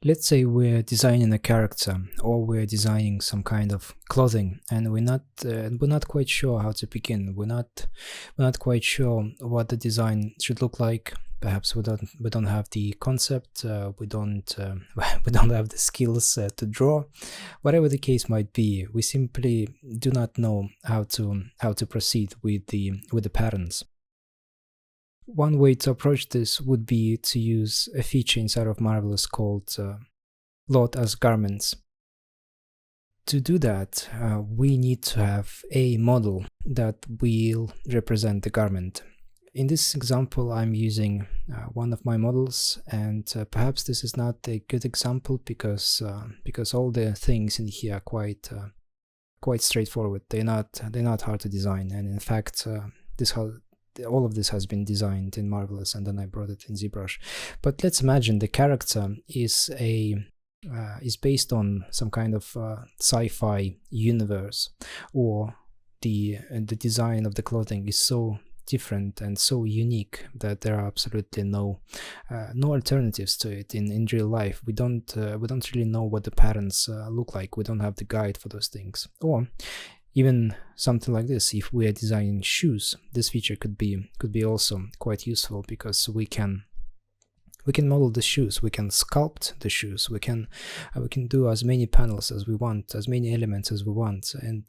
Let's say we're designing a character, or we're designing some kind of clothing, and we're not quite sure how to begin. We're not quite sure what the design should look like. Perhaps we don't have the concept. We don't we don't have the skills to draw. Whatever the case might be, we simply do not know how to proceed with the patterns. One way to approach this would be to use a feature inside of Marvelous called load as garments. To do that, we need to have a model that will represent the garment. In this example, I'm using one of my models, and perhaps this is not a good example because all the things in here are quite straightforward. They're not hard to design, and in fact, all of this has been designed in Marvelous, and then I brought it in ZBrush. But let's imagine the character is based on some kind of sci-fi universe, or the design of the clothing is so different and so unique that there are absolutely no alternatives to it in real life. We don't really know what the patterns look like. We don't have the guide for those things. Or even something like this, if we are designing shoes, this feature could be also quite useful, because we can model the shoes, we can sculpt the shoes, we can do as many panels as we want, as many elements as we want. And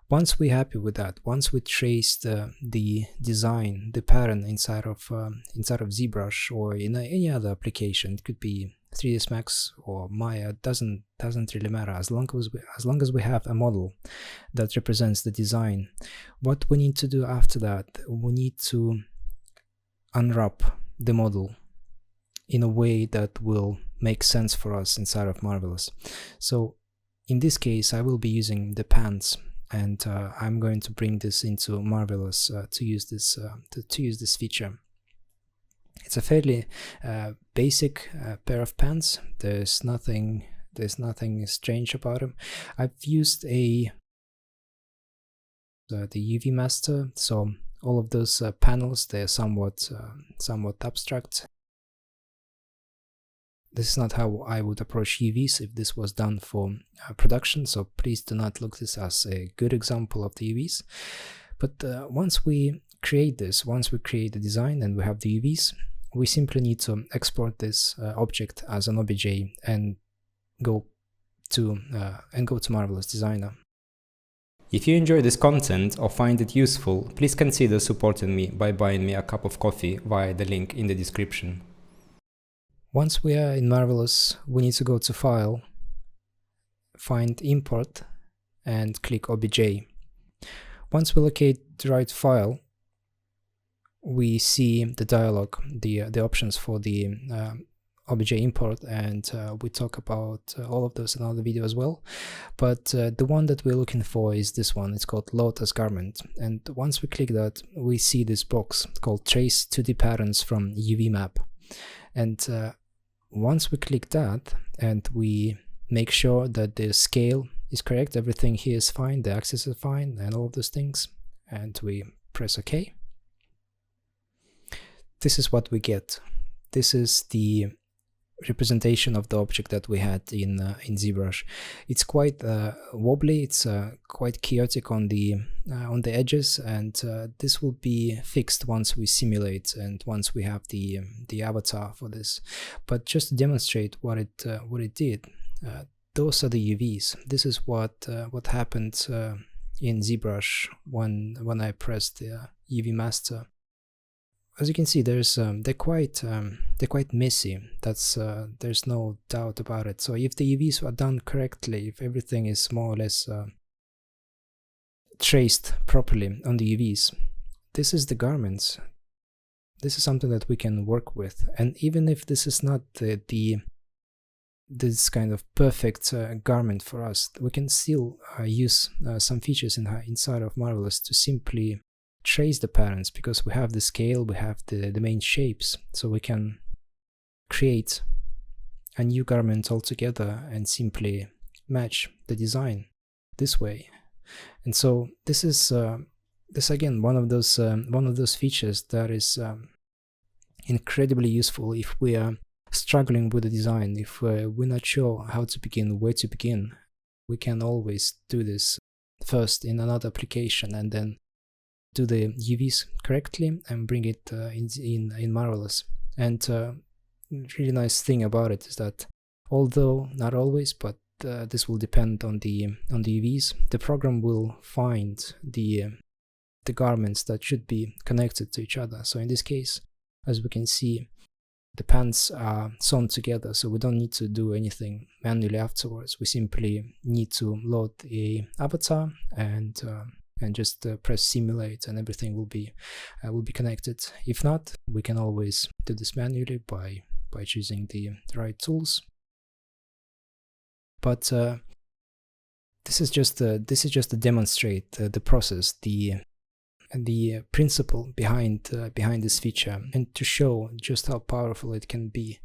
once we're happy with that, once we trace the design, the pattern inside of ZBrush or in any other application, it could be 3ds Max or Maya, doesn't really matter, as long as we have a model that represents the design. What we need to do after that, we need to unwrap the model in a way that will make sense for us inside of Marvelous. So in this case, I will be using the pants, and I'm going to bring this into Marvelous to use this feature. It's a fairly basic pair of pants. There's nothing strange about them. I've used the UV master, so all of those panels, they're somewhat abstract. This is not how I would approach UVs if this was done for production, so please do not look this as a good example of the UVs. But once we create the design and we have the UVs, we simply need to export this object as an OBJ and go to Marvelous Designer. If you enjoy this content or find it useful, please consider supporting me by buying me a cup of coffee via the link in the description. Once we are in Marvelous, we need to go to File, find Import, and click OBJ. Once we locate the right file, we see the dialog, the options for the OBJ import, and we talk about all of those in another video as well. But the one that we're looking for is this one. It's called Load as Garment, and once we click that, we see this box called Trace 2D Patterns from UV Map. And once we click that and we make sure that the scale is correct, everything here is fine, the axis is fine, and all of those things, and we press OK, this is what we get. This is the representation of the object that we had in ZBrush. It's quite wobbly, it's quite chaotic on the edges, and this will be fixed once we simulate and once we have the avatar for this. But just to demonstrate what it did, those are the UVs. This is what happened in ZBrush when I pressed the UV master. As you can see, they're quite messy. There's no doubt about it. So if the UVs are done correctly, if everything is more or less traced properly on the UVs, this is the garments. This is something that we can work with. And even if this is not this kind of perfect garment for us, we can still use some features inside of Marvelous to simply trace the patterns, because we have the scale, we have the main shapes, so we can create a new garment altogether and simply match the design this way. And so this is again one of those features that is incredibly useful if we are struggling with the design, if we're not sure how to begin, where to begin, we can always do this first in another application and then do the UVs correctly and bring it in Marvelous. And really nice thing about it is that, although not always, but this will depend on the UVs, the program will find the garments that should be connected to each other. So in this case, as we can see, the pants are sewn together, so we don't need to do anything manually afterwards. We simply need to load a avatar and just press simulate, and everything will be connected. If not, we can always do this manually by choosing the right tools. But this is just to demonstrate the process, the principle behind this feature, and to show just how powerful it can be.